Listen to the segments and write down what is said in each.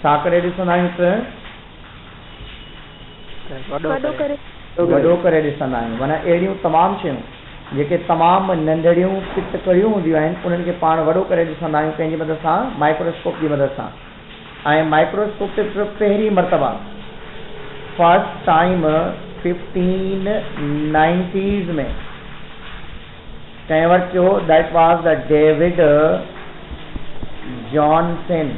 छा करे ॾिसंदा आहियूं त वॾो करे ॾिसंदा आहियूं। माना अहिड़ियूं तमामु शयूं जेके तमामु नंढड़ियूं पिटकड़ियूं हूंदियूं आहिनि उन्हनि खे पाण वॾो करे ॾिसंदा आहियूं पंहिंजी मदद सां, माइक्रोस्कोप जी मदद सां। ऐं माइक्रोस्कोप ते पहिरीं मरतबा फर्स्ट टाइम 1590s में कंहिं वटि थियो, that was the David Johnson.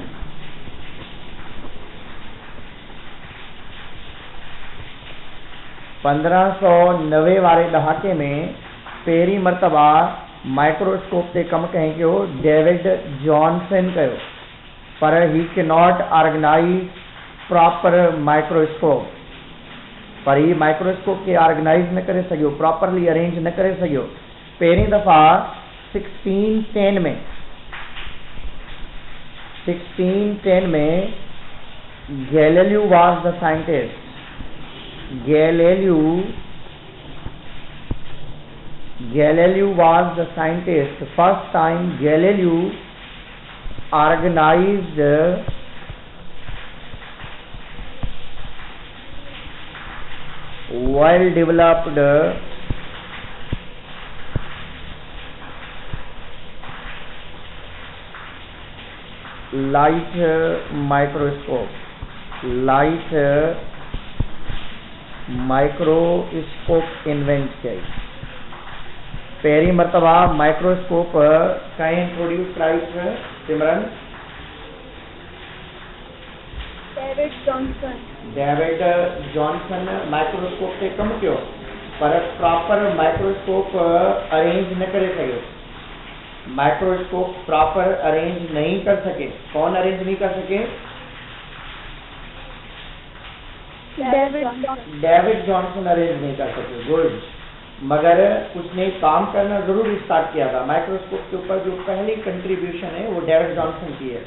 1590 वारे ॾहाके में पहिरीं मरतबा माइक्रोस्कोप ते कमु कंहिं कयो, डेविड जॉनसन कयो। पर he can not organize proper microscope, पर ही माइक्रोस्कोप खे ऑर्गेनाइज न करे सघियो, प्रॉपरली अरेंज न करे सघियो। पहिरीं दफ़ा 1610 में Galileo was the scientist. Galileo was the scientist. First time Galileo organized well developed light microscope invent कई। पहिरीं मरतबा माइक्रोस्कोप कंहिं इंट्रोड्यूस कराई सिमरन? डेविड जॉनसन माइक्रोस्कोप ते कमु कयो, पर प्रॉपर माइक्रोस्कोप अरेंज न करे सघियो। माइक्रोस्कोप प्रॉपर अरेंज नहीं कर सके। कौन अरेंज नहीं कर सके? डेविड जॉनसन अरेंज नहीं कर सके। गुड। मगर उसने काम करना जरूर स्टार्ट किया था। माइक्रोस्कोप के ऊपर जो पहली कंट्रीब्यूशन है वो डेविड जॉनसन की है।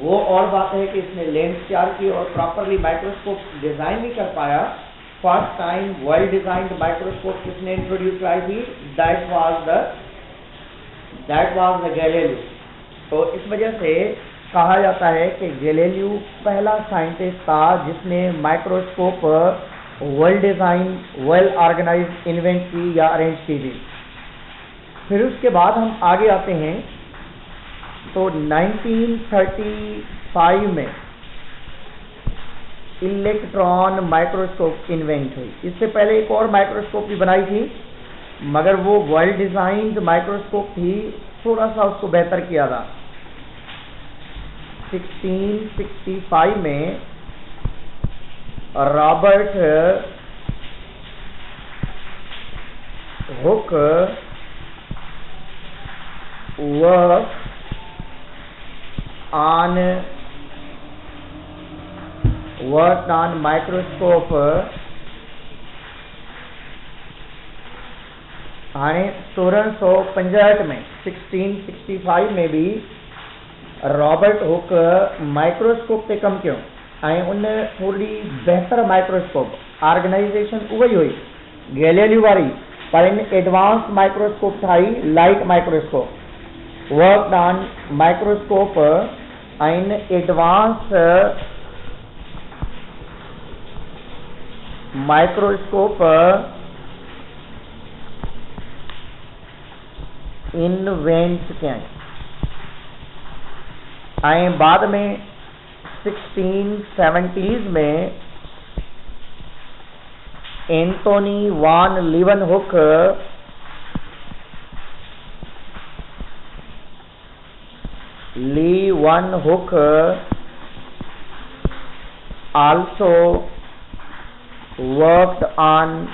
वो और बात है कि इसने लेंस तैयार की और प्रॉपरली माइक्रोस्कोप डिजाइन भी कर पाया। First time well designed microscope किसने इंट्रोड्यूस कराई थी? That was the Galileo. तो इस वजह से कहा जाता है कि गैलीलियो पहला साइंटिस्ट था जिसने microscope well design, well organize invent की या अरेंज की थी। फिर उसके बाद हम आगे आते हैं तो 1935 में इलेक्ट्रॉन माइक्रोस्कोप इन्वेंट हुई। इससे पहले एक और माइक्रोस्कोप भी बनाई थी, मगर वो वेल डिजाइंड माइक्रोस्कोप थी, थोड़ा सा उसको बेहतर किया था। 1665 में Robert Hooke work on microscope. हाणे 1665 में 1665 में भी रॉबर्ट हुक माइक्रोस्कोप ते कमु कयो ऐं उन थोड़ी बेहतर माइक्रोस्कोप ऑर्गेनाइजेशन उही हुई गैलीलियो वारी, पर इन एडवांस माइक्रोस्कोप ठाही, light microscope. Work on microscope and advance microscope invent कया। ऐं बाद में 1670s में एंटोनी वान लीवनहुक also worked on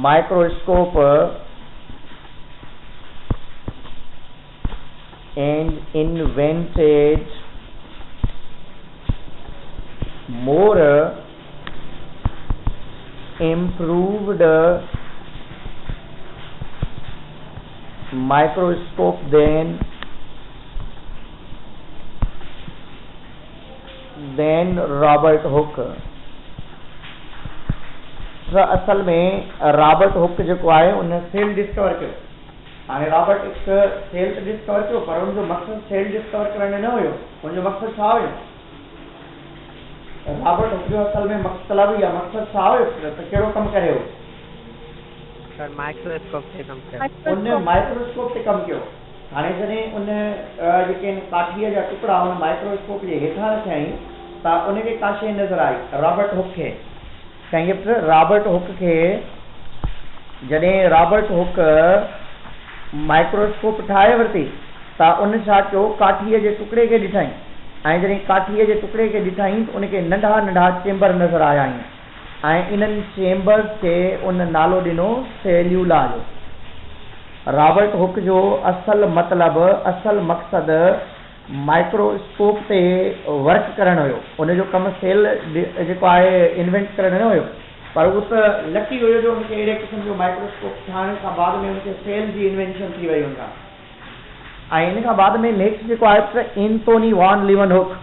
microscope and invented more improved microscope than Robert Hooke. असल में रॉबर्ट हुक जेको आहे उन सेल डिस्कवर कयो। हाणे रॉबर्ट हिक सेल त डिस्कवर कयो, पर उनजो मक़सद सेल डिस्कवर करण न हुयो, उनजो मक़सद छा हुयो? रॉबर्ट हुक जो असल में मक़सद या मक़सद छा हुयो त कहिड़ो कमु करे हो? सर माइक्रोस्कोप ते कमु कयो। उन माइक्रोस्कोप ते कमु कयो। हाणे जॾहिं उन जेके काठीअ जा टुकड़ा उन माइक्रोस्कोप जे हेठां रखियईं त उनखे का शइ नज़र आई रॉबर्ट हुक खे। कंहिंखे पुट रॉबर्ट हुक खे जॾहिं रॉबर्ट हुक माइक्रोस्कोप ठाहे वरिती त उन छा कयो, काठीअ जे टुकड़े खे ॾिठईं, ऐं जॾहिं काठीअ जे टुकड़े खे ॾिठईं त उनखे नंढा नंढा चेंबर नज़र आया आहिनि, ऐं इन्हनि चेंबर्स खे उन नालो ॾिनो सेल्यूला जो। रॉबर्ट हुक जो असल मतिलबु असल मक़सदु माइक्रोस्कोप ते वर्क करणु हुयो, उनजो कमु सेल जेको आहे इन्वेंट करणु न हुयो, पर उहो त लकी हुयो जो उनखे अहिड़े क़िस्म जो माइक्रोस्कोप ठाहिण खां बाद में उनखे सेल जी इन्वेंशन थी वई हुनखां। ऐं इन खां बाद में नेक्स्ट जेको आहे त एंथोनी वॉन लीवनहुक।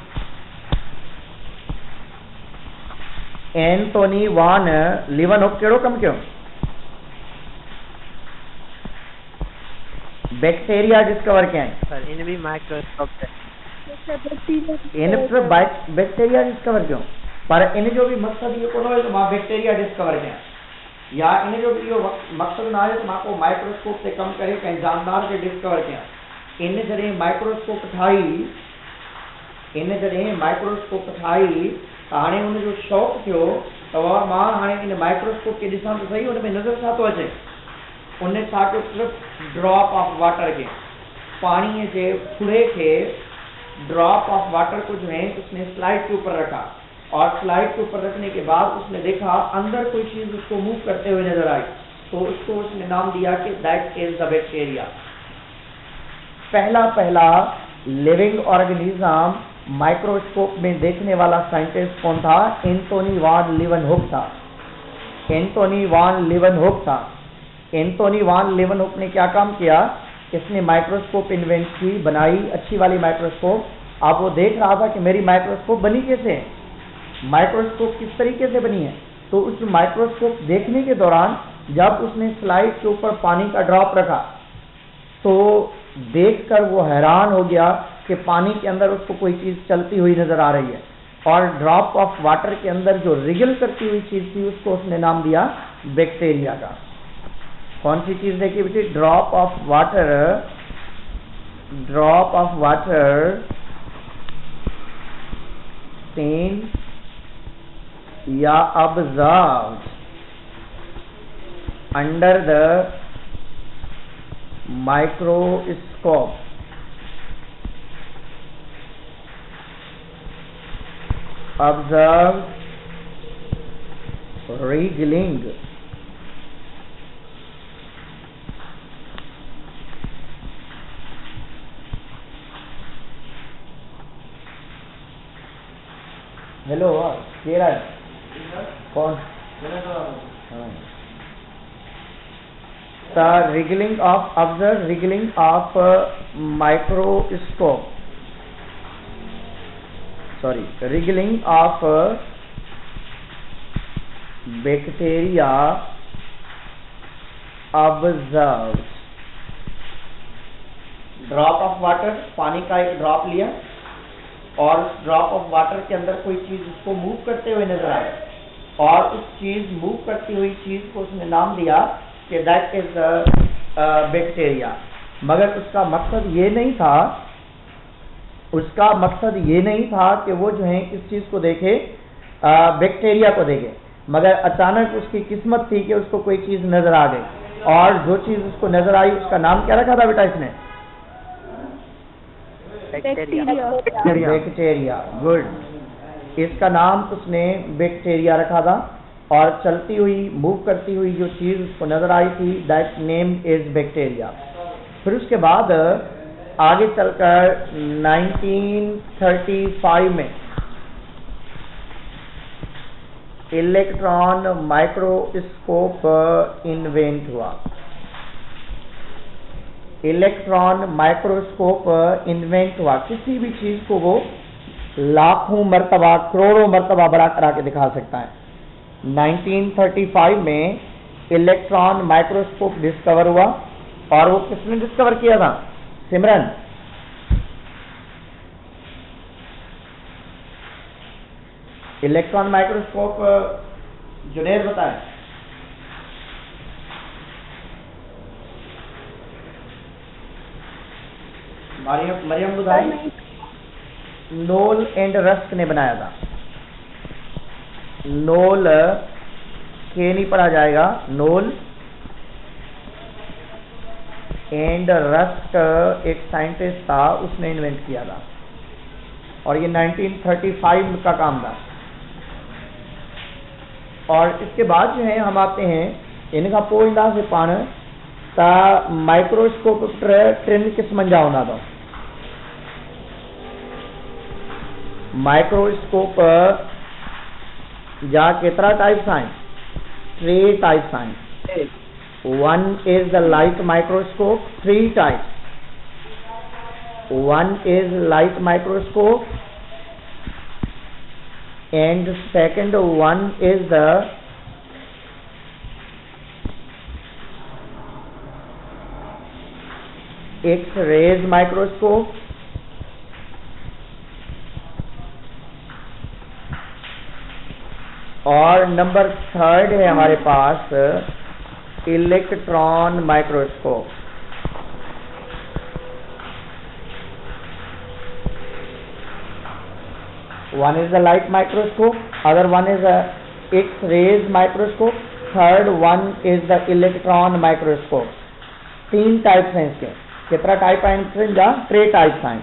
एंथोनी वॉन लीवनहुक कहिड़ो कमु कयो? बैक्टीरिया डिस्कवर कया आहिनि। सर इन भी माइक्रोस्कोप ते इन बैक्टीरिया डिस्कवर कयो, पर इन जो भी मक़सद इहो कोन हुयो त मां बैक्टीरिया डिस्कवर कयां, या इन जो भी इहो मक़सद न आहे त मां को माइक्रोस्कोप ते कमु करे कंहिं जानदार खे डिस्कवर कयां। इन जॾहिं माइक्रोस्कोप ठाही त हाणे हुनजो शौक़ु थियो त मां हाणे इन माइक्रोस्कोप खे ॾिसां त सही हुन में नज़र छा थो अचे। उन छा कयो, सिर्फ़ ड्रॉप ऑफ वाटर के, पानी के फुड़े के ड्रॉप ऑफ वाटर को जो है उसने स्लाइड के ऊपर रखा, और स्लाइड के ऊपर रखने के बाद उसने देखा अंदर कोई चीज उसको मूव करते हुए नजर आई, तो उसको उसने नाम दिया कि दैट इज द बैक्टीरिया। पहला लिविंग ऑर्गेनिज्म माइक्रोस्कोप में देखने वाला साइंटिस्ट कौन था? एंथोनी वॉन लीवनहुक था। एंथोनी वॉन लीवनहुक ने क्या काम किया? इसने माइक्रोस्कोप इन्वेंट की, बनाई अच्छी वाली माइक्रोस्कोप। अब वो देख रहा था कि मेरी माइक्रोस्कोप बनी कैसे है, माइक्रोस्कोप किस तरीके से बनी है। तो उस माइक्रोस्कोप देखने के दौरान जब उसने स्लाइड के ऊपर पानी का ड्रॉप रखा तो देखकर वो हैरान हो गया कि पानी के अंदर उसको कोई चीज चलती हुई नजर आ रही है, और ड्रॉप ऑफ वाटर के अंदर जो रिगल करती हुई चीज थी उसको उसने नाम दिया बैक्टीरिया का। कौन सी चीज देखी बेटी? ड्रॉप ऑफ वाटर seen या observed under the microscope। observed, wriggling, hello केरा कौन? The wriggling of observe wriggling of microscope, sorry, wriggling of bacteria observed। Drop of water, पानी का एक ड्रॉप लिया और ड्रॉप ऑफ वाटर के अंदर कोई चीज उसको मूव करते हुए नजर आए, और उस चीज मूव करती हुई चीज को उसने नाम दिया कि दैट इज बैक्टीरिया। मगर उसका मकसद ये नहीं था कि वो जो है इस चीज को देखे, बैक्टीरिया को देखे, मगर अचानक उसकी किस्मत थी कि उसको कोई चीज नजर आ गई, और जो चीज उसको नजर आई उसका नाम क्या रखा था बेटा इसने? बैक्टीरिया। गुड। इसका नाम उसने बैक्टीरिया रखा था, और चलती हुई मूव करती हुई जो चीज उसको नजर आई थी दैट नेम इज बैक्टीरिया। फिर उसके बाद आगे चलकर 1935 में इलेक्ट्रॉन माइक्रोस्कोप इन्वेंट हुआ। इलेक्ट्रॉन माइक्रोस्कोप इन्वेंट हुआ। किसी भी चीज को वो लाखों मर्तबा, करोड़ों मर्तबा बड़ा करा के दिखा सकता है। 1935 में इलेक्ट्रॉन माइक्रोस्कोप डिस्कवर हुआ, और वो किसने डिस्कवर किया था? सिमरन। इलेक्ट्रॉन माइक्रोस्कोप जुनेद बताए। मरियम बुधाई। नोल एंड रस्क ने बनाया था। नोल के नहीं पढ़ा जाएगा, नोल एंड रस्क एक साइंटिस्ट था, उसने इन्वेंट किया था और ये 1935 का काम था। और इसके बाद जो है हम आते हैं इनका पोइंदा से पाण ता माइक्रोस्कोप टिन क़िस्मनि जा हूंदा अथव। माइक्रोस्कोप जा केतिरा टाइप्स आहिनि? 3 टाइप्स आहिनि। One is the light microscope, 3 types. One is light microscope and second one is the X-rays microscope और नंबर 3 है हमारे पास electron microscope. One is a light microscope, other one is a X-rays microscope, third one is the electron microscope. 3 types हैं इसके। कितना type आहिनि? 3 types आहिनि।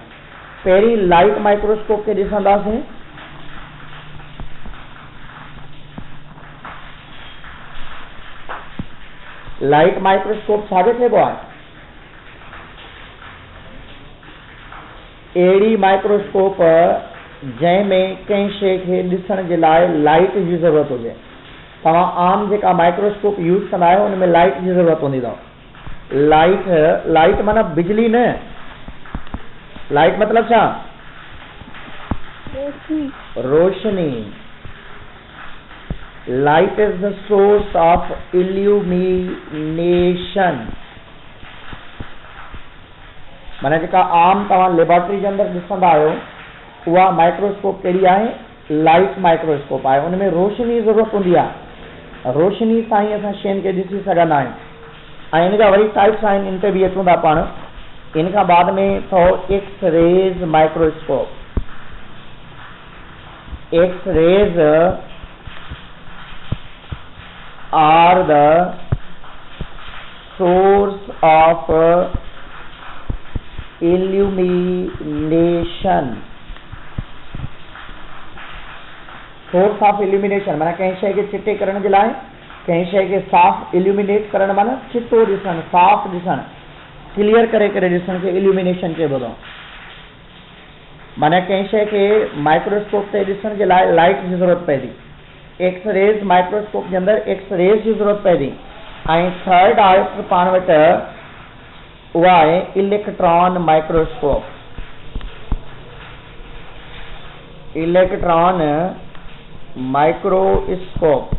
पहिरीं लाइट माइक्रोस्कोप के ॾिसंदासीं। लाइट माइक्रोस्कोप छाजे चइबो आहे? अहिड़ी माइक्रोस्कोप जंहिंमें कंहिं शइ खे ॾिसण जे लाइ लाइट जी ज़रूरत हुजे। तव्हां आम जेका माइक्रोस्कोप यूज़ कंदा आहियो उन में लाइट जी ज़रूरत हूंदी अथव। लाइट माना बिजली न, लाइट मतलब छा? रोशनी। Light is the source of illumination. माना जेका आम तव्हां लेबोरेटरी जे अंदरि ॾिसंदा आहियो उहा माइक्रोस्कोप कहिड़ी आहे? लाइट माइक्रोस्कोप आहे। उन में रोशनी ज़रूरत हूंदी आहे। रोशनी सां ई असां शयुनि खे ॾिसी सघंदा आहियूं। ऐं इन जा वरी टाइप्स आहिनि, इन ते बि अचूं था पाण। इन खां बाद में अथव x rays microscope. X rays are the source of illumination. Source of illumination माना कंहिं शइ खे चिटे करण जे लाइ, कंहिं शइ खे साफ़ इल्यूमिनेट करण माना चिटो ॾिसणु, साफ़ ॾिसणु, क्लियर करे ॾिसण खे इल्यूमिनेशन चइबो अथव। माना कंहिं शइ खे माइक्रोस्कोप ते ॾिसण जे लाइ लाइट जी ज़रूरत पए थी। एक्स-रेज माइक्रोस्कोप जे अंदरि एक्स-रेज जी ज़रूरत पए थी। ऐं थर्ड आहे पाण वटि उहा आहे electron microscope. Electron microscope,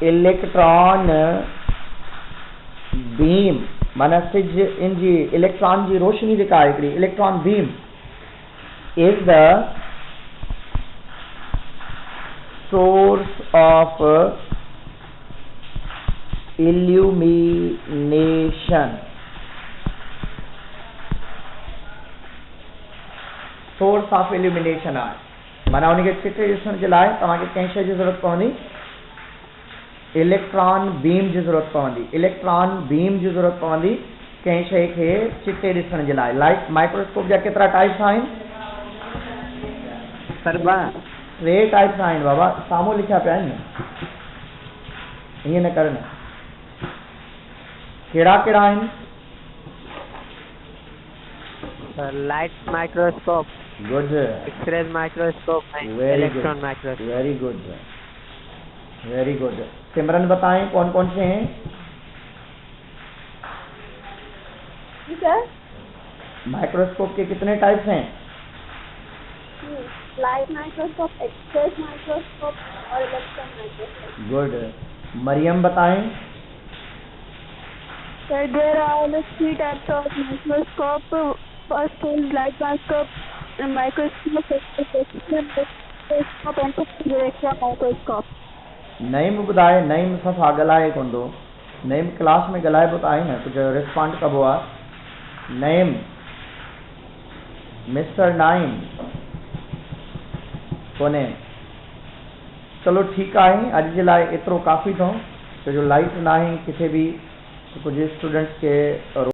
electron beam माना सिज इन जी इलेक्ट्रॉन जी रोशनी जेका आहे हिकिड़ी electron beam is the source of illumination. Source of illumination आहे माना उनखे चिटे ॾिसण जे लाइ तव्हांखे कंहिं शइ जी ज़रूरत पवंदी? इलेक्ट्रॉन बीम जी ज़रूरत पवंदी। इलेक्ट्रॉन बीम जी ज़रूरत पवंदी कंहिं शइ खे चिटे ॾिसण जे लाइ। लाइट माइक्रोस्कोप जा केतिरा टाइप्स आहिनि? 3 टाइप्स आहिनि बाबा, साम्हूं लिखिया पिया आहिनि न, ईअं न कर न। कहिड़ा कहिड़ा आहिनि? Light microscope, good. X-rays microscope, electron microscope. Very good, very good. Simran बताएं कौन कौन से हैं? माइक्रोस्कोप के कितने टाइप्स हैं? लाइट माइक्रोस्कोप, एक्स-रेज माइक्रोस्कोप और इलेक्ट्रॉन माइक्रोस्कोप। गुड। मरियम बताएं। Sir, there are three types of microscope. First is light microscope, microscope, microscope, and directional microscope. Naeem ॿुधाए, नईम सफ़ा ॻाल्हाए कोन थो। नईम क्लास में ॻाल्हाइबो त आहे न, कुझु रिस्पॉन्ड कबो आहे। नईम, मिस्टर नाइम कोन्हे। चलो ठीकु आहे, अॼु जे लाइ एतिरो काफ़ी अथऊं, छो जो लाइट न आहे किथे बि, कुझु स्टूडेंट्स खे